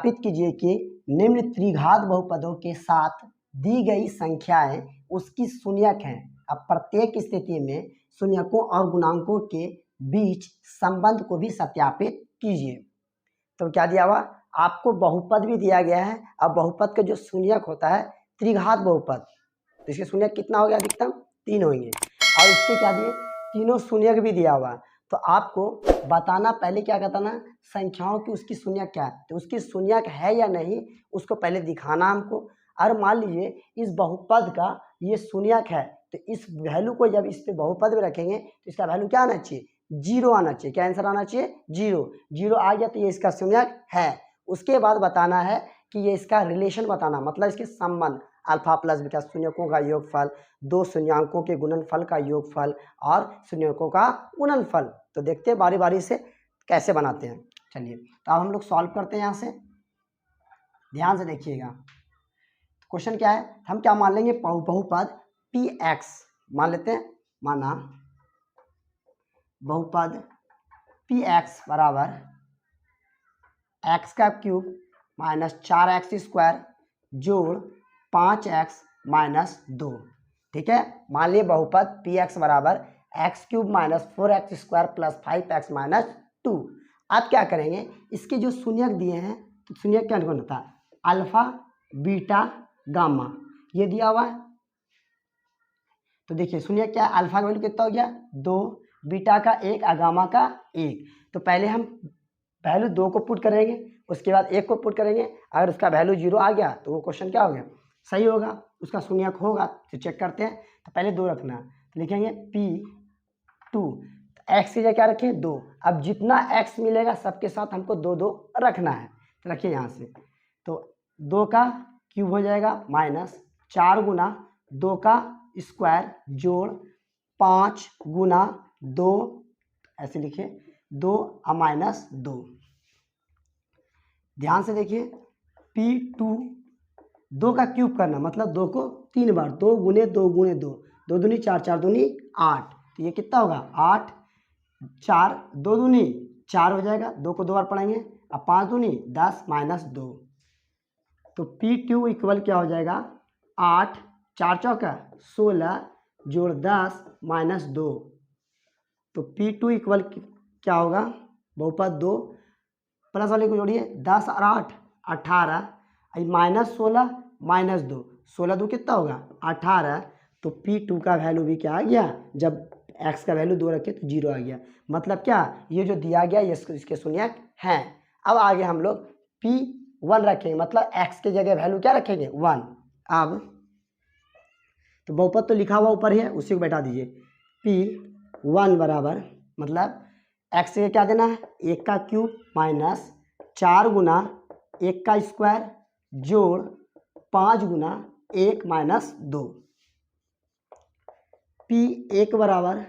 सत्यापित कीजिए कि निम्न त्रिघात बहुपदों के साथ दी गई संख्याएं उसकी शून्यक हैं। अब प्रत्येक स्थिति में शून्यकों और गुणांकों के बीच संबंध को भी सत्यापित कीजिए। तो क्या दिया हुआ, आपको बहुपद भी दिया गया है। अब बहुपद का जो शून्यक होता है त्रिघात बहुपद, तो इसके शून्यक कितना हो गया, अधिकतम 3 होंगे। और इसके क्या दिए, तीनों शून्यक भी दिया हुआ। तो आपको बताना पहले क्या बताना, संख्याओं की उसकी शून्यक क्या है, तो उसकी शून्यक है या नहीं उसको पहले दिखाना हमको। और मान लीजिए इस बहुपद का ये शून्यक है, तो इस वैल्यू को जब इस पे बहुपद में रखेंगे तो इसका वैल्यू क्या आना चाहिए, 0 आना चाहिए। क्या आंसर आना चाहिए, 0। 0 आ गया तो ये इसका शून्यक है। उसके बाद बताना है कि ये इसका रिलेशन बताना, मतलब इसके संबंध, अल्फा प्लस बीटा शून्यकों का योगफल, दो शून्यांकों के गुणनफल का योगफल और शून्यकों का गुणनफल। तो देखते हैं बारी बारी से कैसे बनाते हैं। चलिए तो अब हम लोग सॉल्व करते हैं। यहाँ से ध्यान से देखिएगा, क्वेश्चन क्या है, हम क्या मान लेंगे, बहुपद px मान लेते हैं। माना बहुपद px बराबर x का क्यूब माइनस 4x स्क्वायर जोड़ 5x माइनस 2। ठीक है, मान लिए बहुपद px बराबर x cube minus 4x square plus 5x minus 2। अब क्या करेंगे, इसके जो शून्यक दिए हैं, तो शून्यक क्या होता है, अल्फा बीटा गामा, ये दिया हुआ है। तो देखिए शून्यक क्या है, अल्फा का वैल्यू कितना हो गया 2, बीटा का 1 और गामा का 1। तो पहले हम वैल्यू 2 को पुट करेंगे, उसके बाद 1 को पुट करेंगे। अगर उसका वैल्यू 0 आ गया तो वो क्वेश्चन क्या हो गया, सही होगा, उसका शून्यक होगा। तो चेक करते हैं। तो पहले 2 रखना है, तो लिखेंगे P2, एक्स की जगह क्या रखें 2। अब जितना x मिलेगा सबके साथ हमको 2 2 रखना है। तो रखिए यहाँ से, तो 2 का क्यूब हो जाएगा माइनस 4 गुना 2 का स्क्वायर जोड़ 5 गुना 2, ऐसे लिखिए 2 और माइनस 2। ध्यान से देखिए, P2 2 का क्यूब करना मतलब 2 को 3 बार, 2 गुने 2 गुने 2, 2 दूनी 4, 4 दूनी 8। तो ये कितना होगा 8, 4 2 दूनी 4 हो जाएगा, 2 को 2 बार पढ़ेंगे। अब 5 दूनी 10 माइनस 2। तो P2 इक्वल क्या हो जाएगा 8, 4 चौका 16 जोड़ 10 माइनस 2। तो P2 इक्वल क्या होगा, बहुपद 2 प्लस वाले को जोड़िए 10 और 8 18, माइनस 16 माइनस 2, 16 2 कितना होगा 18। तो P2 का वैल्यू भी क्या आ गया, जब x का वैल्यू 2 रखे तो 0 आ गया। मतलब क्या, ये जो दिया गया ये इसके शून्यक हैं। अब आगे हम लोग P1 रखेंगे, मतलब x के जगह वैल्यू क्या रखेंगे 1। अब तो बहुपद तो लिखा हुआ ऊपर ही है, उसी को बैठा दीजिए। P1 बराबर मतलब x से क्या देना है 1 का क्यूब माइनस 4 गुना 1 का स्क्वायर जोड़ 5 गुना 1 माइनस 2। P1 बराबर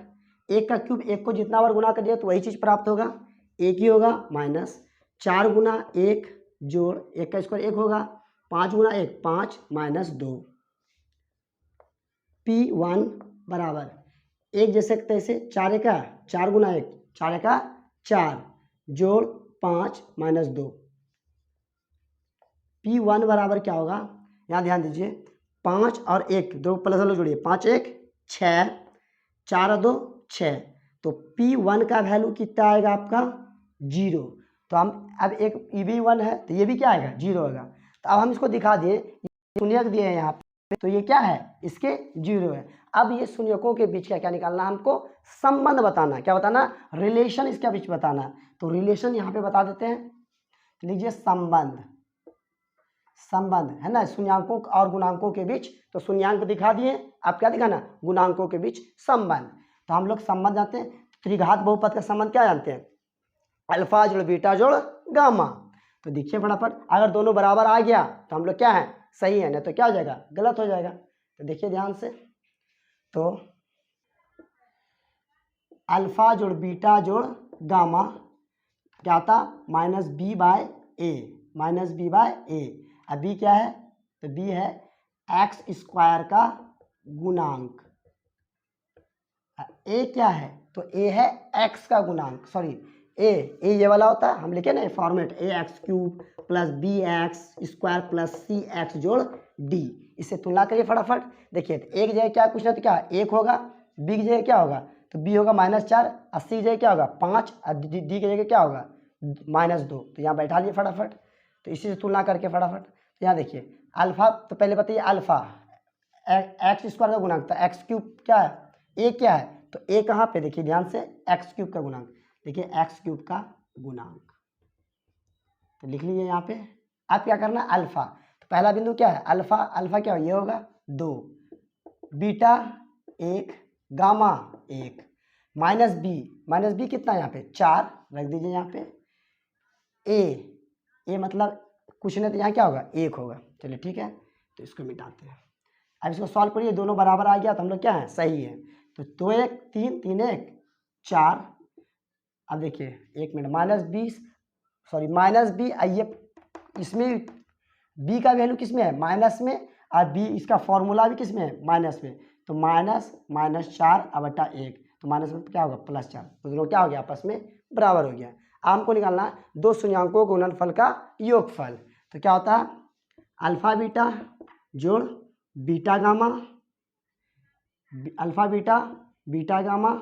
1 का क्यूब 1 को जितना बार गुना कर दिया तो वही चीज़ प्राप्त होगा, 1 ही होगा, माइनस 4 गुना 1 जोड़ 1 का स्क्वायर 1 होगा, 5 गुना 1 5 माइनस 2। P1 बराबर 1 जैसे तैसे 4 का 4 गुना 1 4 का 4 जोड़ 5 माइनस 2। P1 बराबर क्या होगा, यहाँ ध्यान दीजिए 5 और 1 दो प्लस वाले जोड़िए 5 1 6 4 2 6। तो P1 का वैल्यू कितना आएगा आपका 0। तो हम अब एक ये भी 1 है तो ये भी क्या आएगा 0 होगा। तो अब हम इसको दिखा दिए, शून्यक दिए हैं यहाँ पे, तो ये क्या है इसके 0 है। अब ये शून्यकों के बीच का क्या निकालना, हमको संबंध बताना, क्या बताना, रिलेशन इसके बीच बताना। तो रिलेशन यहाँ पे बता देते हैं, तो लीजिए संबंध, संबंध है ना शून्यांकों और गुणांकों के बीच। तो शून्यांक दिखा दिए, अब क्या दिखाना, गुणांकों के बीच संबंध। तो हम लोग संबंध जानते हैं, त्रिघात बहुपद का संबंध क्या जानते हैं, अल्फा जोड़ बीटा जोड़ गामा। तो देखिए फटाफट, अगर दोनों बराबर आ गया तो हम लोग क्या है सही है, नहीं तो क्या हो जाएगा गलत हो जाएगा। तो देखिए ध्यान से, तो अल्फा जोड़ बीटा जोड़ गामा क्या था माइनस बी बाय ए, माइनस बी बाय ए। अब बी क्या है, तो बी है एक्स स्क्वायर का गुणांक, ए क्या है, तो ए है एक्स का गुणांक, सॉरी ए ये वाला होता है, हम लिखे ना format ax³ plus bx² plus cx जोड़ d। इससे तुलना करिए फटाफट। देखिए एक जगह क्या पूछना तो क्या 1 होगा, बी की जगह क्या होगा तो बी होगा -4, और सी की जगह क्या होगा 5, और डी की जगह क्या होगा -2। तो यहाँ बैठा लिए फटाफट, तो इसी से तुलना करके फटाफट। तो यहाँ देखिए अल्फा, तो पहले बताइए अल्फा x² का गुणांक था, x³ क्या है a क्या है, तो a कहाँ पे देखिए ध्यान से x³ का गुणांक, देखिए x³ का गुणांक, तो लिख लीजिए यहाँ पे। आप क्या करना अल्फा, तो पहला बिंदु क्या है अल्फा, अल्फा क्या हो ये होगा 2, बीटा 1, गामा 1, माइनस बी कितना यहाँ पे 4 रख दीजिए यहाँ पे, ए मतलब कुछ नहीं तो यहाँ क्या होगा 1 होगा। चलिए ठीक है, तो इसको मिटाते हैं। अब इसको सॉल्व करिए, दोनों बराबर आ गया तो हम लोग क्या है सही है। तो 2 1 3 3 1 4। अब देखिए एक मिनट माइनस बी आइए, इसमें बी का वैल्यू किस में है माइनस में, और बी इसका फॉर्मूला भी किस में है माइनस में, तो -4/1, तो माइनस में क्या होगा +4, तो दोनों क्या हो गया आपस में बराबर हो गया। अब हमको निकालना है दो शून्यांकों के गुणनफल का योगफल। तो क्या होता है अल्फा बीटा जोड़ beta gamma, alpha beta beta gamma,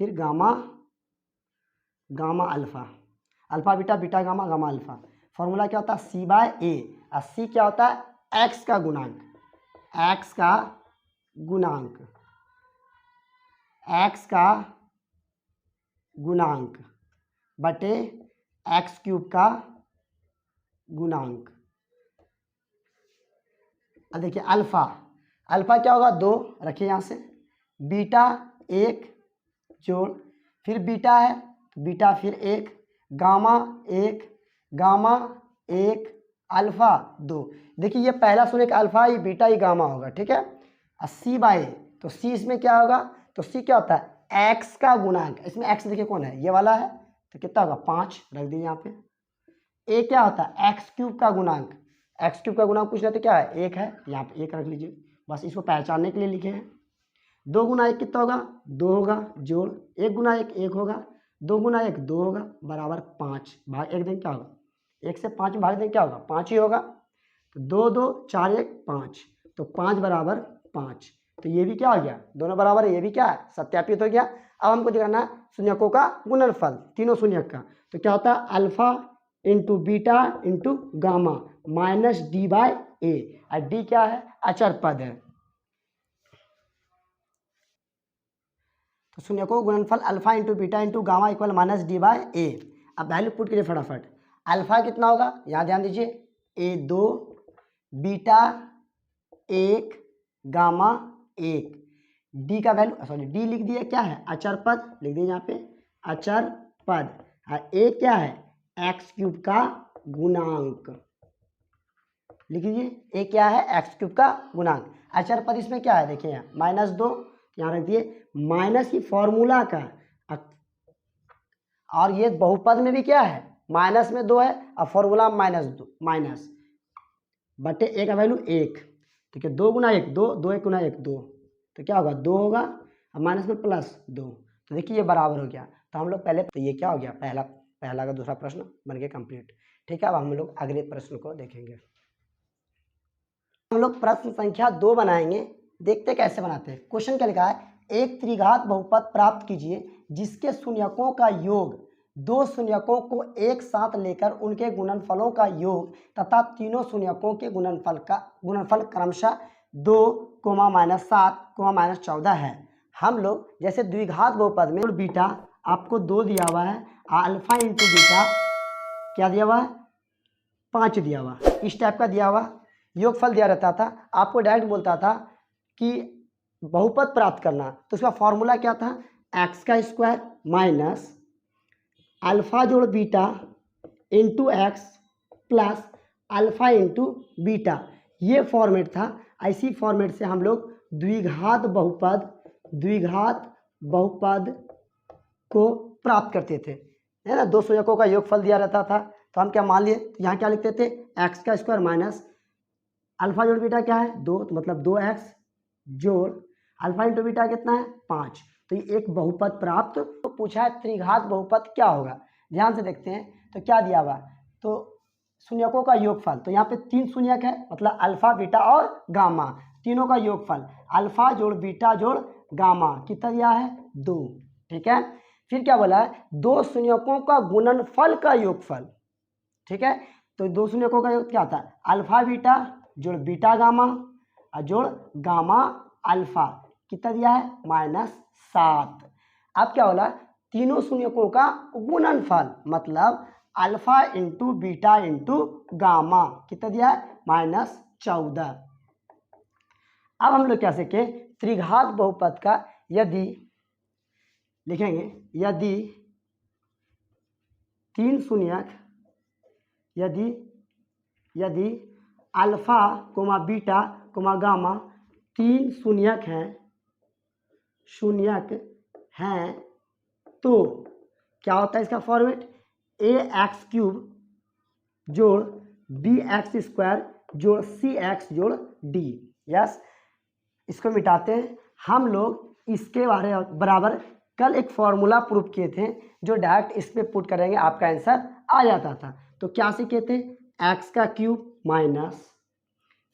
फिर gamma alpha, alpha beta beta gamma gamma alpha. Formula क्या होता है c/a, और c क्या होता है x का गुणांक, x का गुणांक बटे x³ का गुणांक। अब देखिए अल्फा क्या होगा 2 रखिए यहाँ से, बीटा 1 जोड़ फिर बीटा है तो बीटा फिर 1, गामा 1 अल्फा 2। देखिए ये पहला सुने कि अल्फा ही बीटा ही गामा होगा, ठीक है। और c/a, तो c इसमें क्या होगा, तो c क्या होता है x का गुणांक, इसमें x देखिए कौन है ये वाला है, तो कितना होगा 5 रख दीजिए यहाँ पे। a क्या होता है x³ का गुणांक, x³ का गुणांक पूछ रहे थे क्या है 1 है, यहाँ पे 1 रख लीजिए, बस इसको पहचानने के लिए लिखे हैं। 2 गुना 1 कितना होगा 2 होगा, जोड़ 1 गुना 1 1 होगा, 2 गुना 1 2 होगा, बराबर 5 भाग 1 दें क्या होगा 1 से 5 में भाग दें क्या होगा 5 ही होगा। तो 2 2 4 1 5, तो 5 बराबर 5, तो ये भी क्या हो गया दोनों बराबर है, ये भी क्या है सत्यापित हो गया। अब हमको दिखाना शून्यकों का गुणनफल तीनों शून्यक का। तो क्या होता है alpha into beta into gamma -d/a, और d क्या है अचर पद है। तो शून्यकों का गुणनफल alpha into beta into gamma equal -d/a। अब वैल्यू पुट कीजिए फटाफट, अल्फा कितना होगा यहाँ ध्यान दीजिए a 2, बीटा 1, गामा 1, डी का वैल्यू सॉरी डी लिख दिया क्या है अचर पद, लिख दिए यहाँ पे अचर पद, और ए क्या है x³ का गुणांक, लिख लीजिए ए क्या है x³ का गुणांक। अचर पद इसमें क्या है देखिए यहाँ -2, यहाँ रख दिए माइनस की फॉर्मूला का, और ये बहुपद में भी क्या है माइनस में 2 है, और फॉर्मूला -2 माइनस बटे ए का वैल्यू 1, ठीक है 2 गुना 1 2, 2 1 गुना 1 2, तो क्या होगा 2 होगा, और माइनस में +2, तो देखिए ये बराबर हो गया। तो हम लोग पहले तो ये क्या हो गया पहला का दूसरा प्रश्न बन गया कंप्लीट, ठीक है। अब हम लोग अगले प्रश्न को देखेंगे। हम लोग प्रश्न संख्या 2 बनाएंगे, देखते कैसे बनाते हैं। क्वेश्चन क्या लिखा है एक त्रिघात बहुपद प्राप्त कीजिए जिसके शून्यकों का योग दो शून्यकों को एक साथ लेकर उनके गुणनफलों का योग तथा तीनों शून्यकों के गुणनफल क्रमशः 2, -7, -14 है। हम लोग जैसे द्विघात बहुपद में बीटा आपको 2 दिया हुआ है, अल्फा इंटू बीटा क्या दिया हुआ है 5 दिया हुआ, इस टाइप का दिया हुआ योगफल दिया रहता था। आपको डायरेक्ट बोलता था कि बहुपद प्राप्त करना, तो उसका फॉर्मूला क्या था x² माइनस अल्फा जोड़ beta into x plus alpha into beta, ये फॉर्मेट था। ऐसी फॉर्मेट से हम लोग द्विघात बहुपद को प्राप्त करते थे, है ना। दो शून्यकों का योगफल दिया रहता था, तो हम क्या मान लिए यहाँ क्या लिखते थे x² माइनस अल्फा जोड़ बीटा क्या है 2, तो मतलब 2x जोड़ अल्फा इंटू बीटा कितना है 5, तो ये एक बहुपद प्राप्त। तो पूछा है त्रिघात बहुपद क्या होगा, ध्यान से देखते हैं तो क्या दिया हुआ, तो शून्यकों का योगफल, तो यहाँ पे 3 शून्यक है, मतलब अल्फा बीटा और गामा, तीनों का योगफल अल्फा जोड़ बीटा जोड़ गामा कितना दिया है 2। ठीक है, फिर क्या बोला है 2 शून्यकों का गुणनफल का योगफल। ठीक है, तो 2 शून्यकों का योग क्या होता है अल्फा बीटा जोड़ बीटा गामा और जोड़ गामा अल्फा कितना दिया है -7। अब क्या बोला तीनों शून्यकों का गुणनफल, मतलब alpha into beta into gamma कितना दिया है -14। अब हम लोग क्या सीखे त्रिघात बहुपद का, यदि लिखेंगे यदि 3 शून्यक, यदि alpha comma beta comma gamma 3 शून्यक हैं तो क्या होता है इसका फॉर्मेट ax³ जोड़ bx² जोड़ cx जोड़ d। यस, इसको मिटाते हैं हम लोग। इसके बराबर कल एक फॉर्मूला प्रूफ किए थे जो डायरेक्ट इस पे पुट करेंगे आपका आंसर आ जाता था। तो क्या सीखे थे x³ माइनस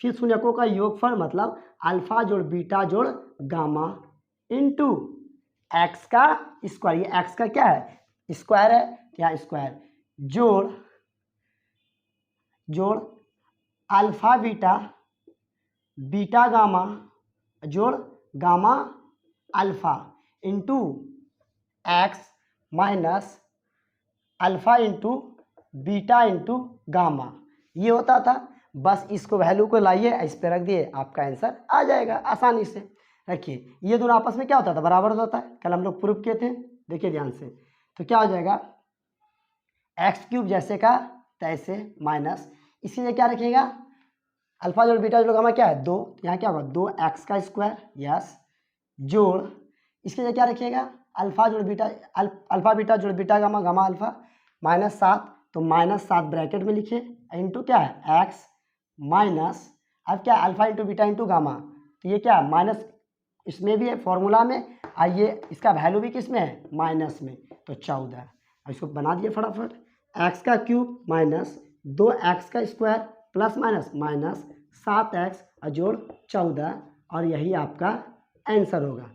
फिर शून्यकों का योगफल, मतलब अल्फा जोड़ बीटा जोड़ गामा इंटू एक्स का स्क्वायर, ये एक्स का क्या है स्क्वायर है, यहाँ स्क्वायर जोड़ अल्फा बीटा गामा जोड़ gamma alpha into x minus alpha into beta into gamma, ये होता था। बस इसको वैल्यू को लाइए इस पे रख दिए, आपका आंसर आ जाएगा आसानी से। रखिए ये दोनों आपस में क्या होता था बराबर होता है, कल हम लोग प्रूफ किए थे। देखिए ध्यान से, तो क्या हो जाएगा x³ जैसे का तैसे माइनस इसी में क्या रखिएगा अल्फा जोड़ बीटा जोड़ गामा क्या है 2, यहाँ क्या होगा 2x का स्क्वायर, यस जोड़ इसके लिए क्या रखिएगा अल्फा बीटा जोड़ बीटा गामा गामा अल्फा -7, तो -7 ब्रैकेट में लिखिए इंटू क्या है x माइनस अब क्या alpha into beta into gamma, तो ये क्या माइनस इसमें भी है फॉर्मूला में, आइए इसका वैल्यू भी किस में है माइनस में, तो 14। अब इसको बना दिए फटाफट x³ माइनस 2x का स्क्वायर प्लस माइनस -7x और जोड़ 14, और यही आपका आंसर होगा।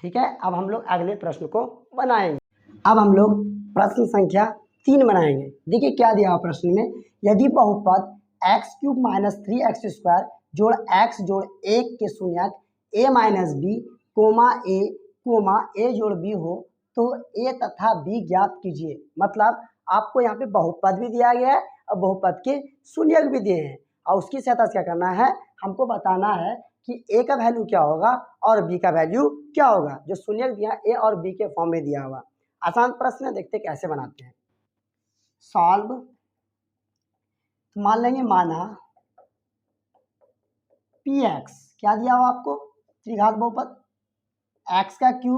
ठीक है, अब हम लोग अगले प्रश्न को बनाएंगे। अब हम लोग प्रश्न संख्या 3 बनाएंगे। देखिए क्या दिया हुआ प्रश्न में, यदि बहुपद x³ माइनस 3x² जोड़ x जोड़ 1 के शून्यक a minus B comma a जोड़ b हो तो a तथा b ज्ञात कीजिए। मतलब आपको यहाँ पे बहुपद भी दिया गया है और बहुपद के शून्यक भी दिए हैं, और उसकी सहायता से क्या करना है हमको बताना है कि a का वैल्यू क्या होगा और b का वैल्यू क्या होगा, जो शून्यक दिया a और b के फॉर्म में दिया हुआ। आसान प्रश्न है, देखते कैसे बनाते हैं। सॉल्व, मान लेंगे माना px क्या दिया हुआ आपको त्रिघात बहुपद x³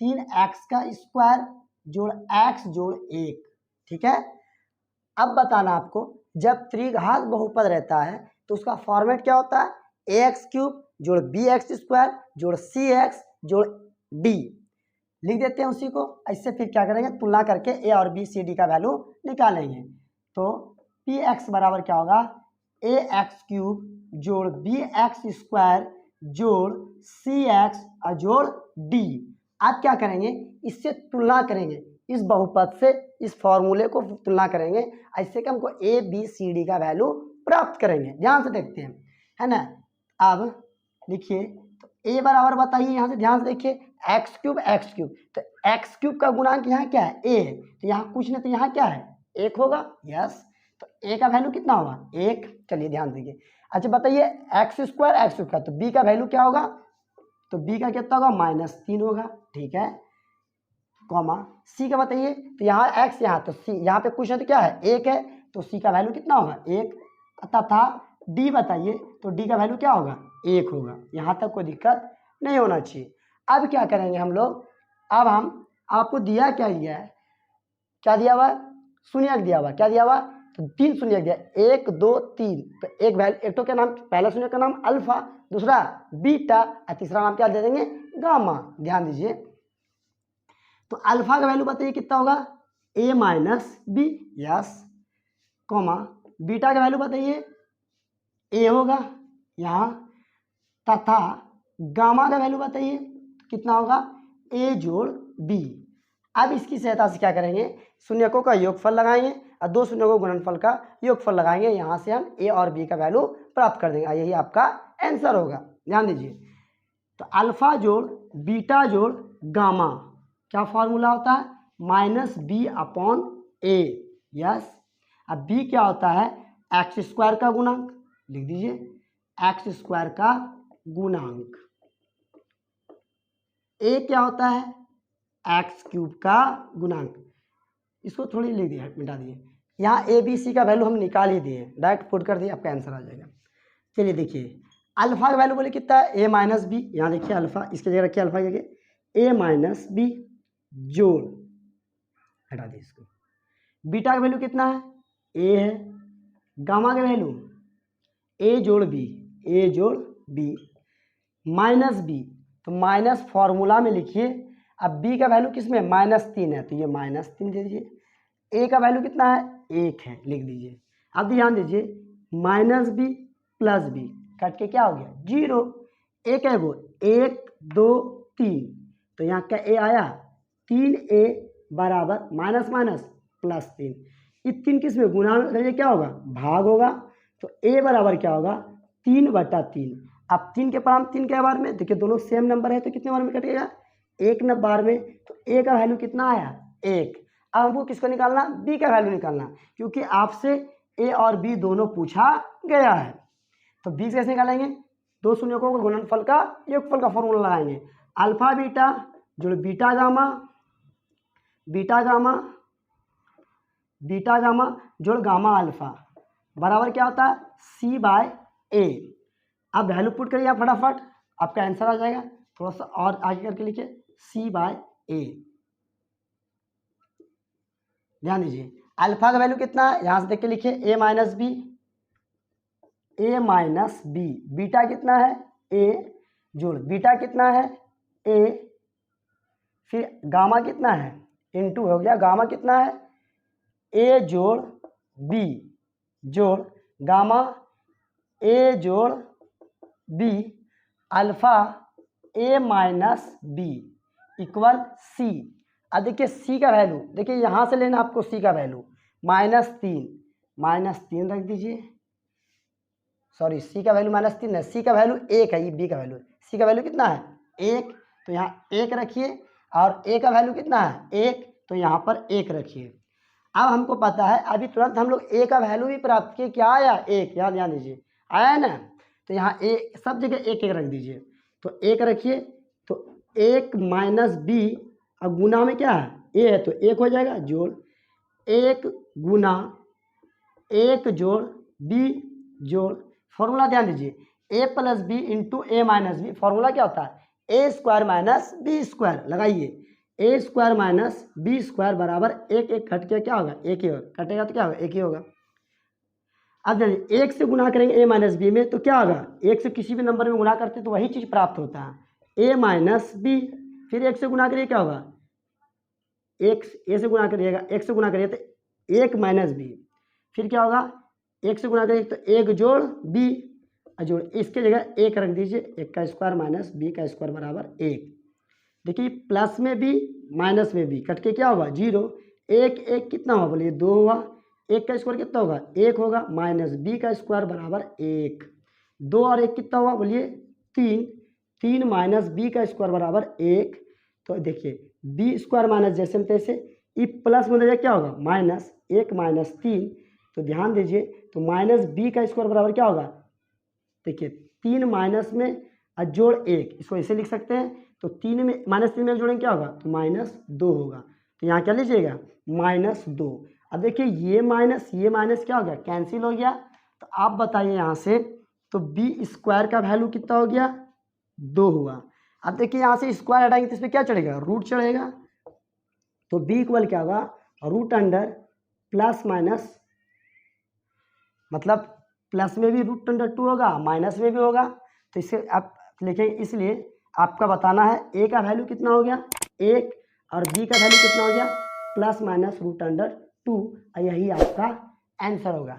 3x का स्क्वायर जोड़ x जोड़ 1। ठीक है, अब बताना आपको जब त्रिघात बहुपद रहता है तो उसका फॉर्मेट क्या होता है ax³ जोड़ bx² जोड़ cx जोड़ d। लिख देते हैं उसी को, इससे फिर क्या करेंगे तुलना करके a और b c d का वैल्यू निकालेंगे। तो px बराबर क्या होगा ax³ जोड़ bx² जोड़ cx और जोड़ d। आप क्या करेंगे इससे तुलना करेंगे, इस बहुपद से इस फॉर्मूले को तुलना करेंगे, ऐसे कि हमको a b c d का वैल्यू प्राप्त करेंगे। ध्यान से देखते हैं, है ना। अब लिखिए तो a बराबर बताइए, यहाँ से ध्यान से देखिए x³ तो x³ का गुणांक यहाँ क्या है a, तो यहाँ कुछ नहीं तो यहाँ क्या है 1 होगा, यस। तो a का वैल्यू कितना होगा 1। चलिए ध्यान दीजिए। अच्छा बताइए x² तो b का वैल्यू क्या होगा, तो b का कितना होगा -3 होगा। ठीक है, कॉमा c का बताइए, तो यहाँ x यहाँ तो c, यहाँ पे कुछ नहीं तो क्या है 1 है, तो c का वैल्यू कितना होगा 1। तथा d बताइए, तो d का वैल्यू क्या होगा 1 होगा। यहाँ तक कोई दिक्कत नहीं होना चाहिए। अब क्या करेंगे हम लोग, अब हम आपको दिया क्या दिया है, क्या दिया हुआ शून्यक दिया हुआ, क्या दिया हुआ तो 3 शून्यक दिया 1 2 3। तो एक तो क्या नाम, पहला शून्यक का नाम अल्फा, दूसरा बीटा और तीसरा नाम क्या दे देंगे गामा। ध्यान दीजिए, तो अल्फा का वैल्यू बताइए कितना होगा A minus B, yes, comma beta का वैल्यू बताइए, ए होगा यहाँ, तथा गामा का वैल्यू बताइए कितना होगा, ए जोड़ बी। अब इसकी सहायता से क्या करेंगे, शून्यकों का योगफल लगाएंगे और दो शून्यकों का गुणनफल का योगफल लगाएंगे, यहाँ से हम ए और बी का वैल्यू प्राप्त कर देंगे। यही आपका आंसर होगा। ध्यान दीजिए, तो अल्फा जोड़ बीटा जोड़ गामा क्या फॉर्मूला होता है, माइनस बी अपॉन ए, यस। अब बी क्या होता है, एक्स स्क्वायर का गुणांक, लिख दीजिए एक्स स्क्वायर का गुणांक। ए क्या होता है, एक्स क्यूब का गुणांक। इसको थोड़ी लिख दिया, मिटा दिए, यहाँ ए बी सी का वैल्यू हम निकाल ही दिए, डायरेक्ट पुट कर दिए, आपका आंसर आ जाएगा। चलिए देखिए, अल्फा का वैल्यू बोले कितना है, ए माइनस बी, यहाँ देखिए अल्फा, इसके जगह रखिए अल्फा की जगह ए माइनस बी जोड़, हटा दिए इसको। बीटा का वैल्यू कितना है, ए है। गामा का वैल्यू ए जोड़ बी, ए जोड़ बी माइनस बी, तो माइनस फॉर्मूला में लिखिए। अब बी का वैल्यू किस में, -3 है, तो ये -3 दे दीजिए। ए का वैल्यू कितना है, 1 है, लिख दीजिए। अब ध्यान दीजिए, minus B plus B cut के क्या हो गया, 0। एक है वो 1 2 3, तो यहाँ का ए आया 3a बराबर माइनस माइनस +3। ये 3 किस में गुणा में क्या होगा, भाग होगा, तो a बराबर क्या होगा, 3/3। अब 3 के पावर 3 के बार में देखिए, दोनों सेम नंबर है, तो कितने बार में कटेगा, 1 न बार में, तो a का वैल्यू कितना आया, 1। अब हमको किसको निकालना, b का वैल्यू निकालना, क्योंकि आपसे a और b दोनों पूछा गया है। तो b कैसे निकालेंगे, दो शून्यकों का गुणनफल का योगफल का फॉर्मूला लगाएंगे। अल्फा बीटा जोड़ beta gamma, beta gamma, beta gamma जोड़ गामा अल्फा बराबर क्या होता है, c/a। अब वैल्यू पुट करिए आप फटाफट, आपका आंसर आ जाएगा। थोड़ा सा और आगे करके लिखिए, c/a। ध्यान दीजिए, अल्फा का वैल्यू कितना है, यहां से देख के लिखिए, a minus B, A minus B. Beta कितना है, ए जोड़ बीटा कितना है, ए, फिर गामा कितना है, इनटू हो गया, गामा कितना है, ए जोड़ बी जोड़ गामा ए जोड़ be alpha A minus B equal सी। अब देखिए सी का वैल्यू, देखिए यहाँ से लेना आपको सी का वैल्यू, -3 रख दीजिए, सॉरी सी का वैल्यू -3 है, सी का वैल्यू 1 है, ये बी का वैल्यू, सी का वैल्यू कितना है 1, तो यहाँ 1 रखिए, और ए का वैल्यू कितना है 1, तो यहाँ पर 1 रखिए। अब हमको पता है, अभी तुरंत हम लोग ए का वैल्यू भी प्राप्त किए, क्या आया 1, याद ध्यान दीजिए, आया ना, तो यहाँ ए सब जगह 1 1 रख दीजिए, तो 1 रखिए, तो 1 माइनस बी, अब गुना में क्या है ए है, तो 1 हो जाएगा, जोड़ 1 गुना 1 जोड़ बी जोड़, फॉर्मूला ध्यान दीजिए, a plus B into A minus B, formula क्या होता है, A square minus B square, लगाइए, A square minus B square बराबर 1 1 कट के क्या होगा, 1 ही होगा, कटेगा तो क्या होगा 1 ही होगा। अब जानिए 1 से गुना करेंगे ए माइनस बी में, तो क्या होगा, 1 से किसी भी नंबर में गुना करते तो वही चीज़ प्राप्त होता है, ए माइनस बी, फिर 1 से गुना करिए क्या होगा, 1 ए से गुना करिएगा, 1 से गुना करिए तो 1 माइनस बी, फिर क्या होगा 1 से गुना करिए तो 1 जोड़ बी जोड़, इसके जगह 1 रख दीजिए, 1 का स्क्वायर माइनस बी का स्क्वायर बराबर 1। देखिए प्लस में बी माइनस में बी कट के क्या होगा 0, 1 1 कितना होगा बोलिए 2 हुआ, 1 का स्क्वायर कितना होगा 1 होगा, माइनस बी का स्क्वायर बराबर 1, 2 और 1 कितना हुआ बोलिए 3, 3 माइनस बी का स्क्वायर बराबर 1। तो देखिए बी स्क्वायर माइनस जैसे हम तैसे, ई प्लस में क्या होगा माइनस 1 माइनस 3, तो ध्यान दीजिए, तो माइनस बी का स्क्वायर बराबर क्या होगा, देखिए 3 माइनस में जोड़ 1, इसको ऐसे लिख सकते हैं, तो 3 में -3 में जोड़ेंगे क्या होगा, तो -2 होगा, तो यहाँ क्या लीजिएगा -2। अब देखिए ये माइनस क्या हो गया, कैंसिल हो गया, तो आप बताइए यहाँ से, तो बी स्क्वायर का वैल्यू कितना हो गया 2 हुआ। अब देखिए यहाँ से स्क्वायर हटाएंगे तो इस पर क्या चढ़ेगा, रूट चढ़ेगा, तो बी इक्वल क्या होगा, रूट अंडर प्लस माइनस, मतलब प्लस में भी रूट अंडर 2 होगा, माइनस में भी होगा, तो इससे आप लिखेंगे, इसलिए आपका बताना है ए का वैल्यू कितना हो गया 1 और बी का वैल्यू कितना हो गया प्लस माइनस रूट अंडर 2, यही आपका आंसर होगा।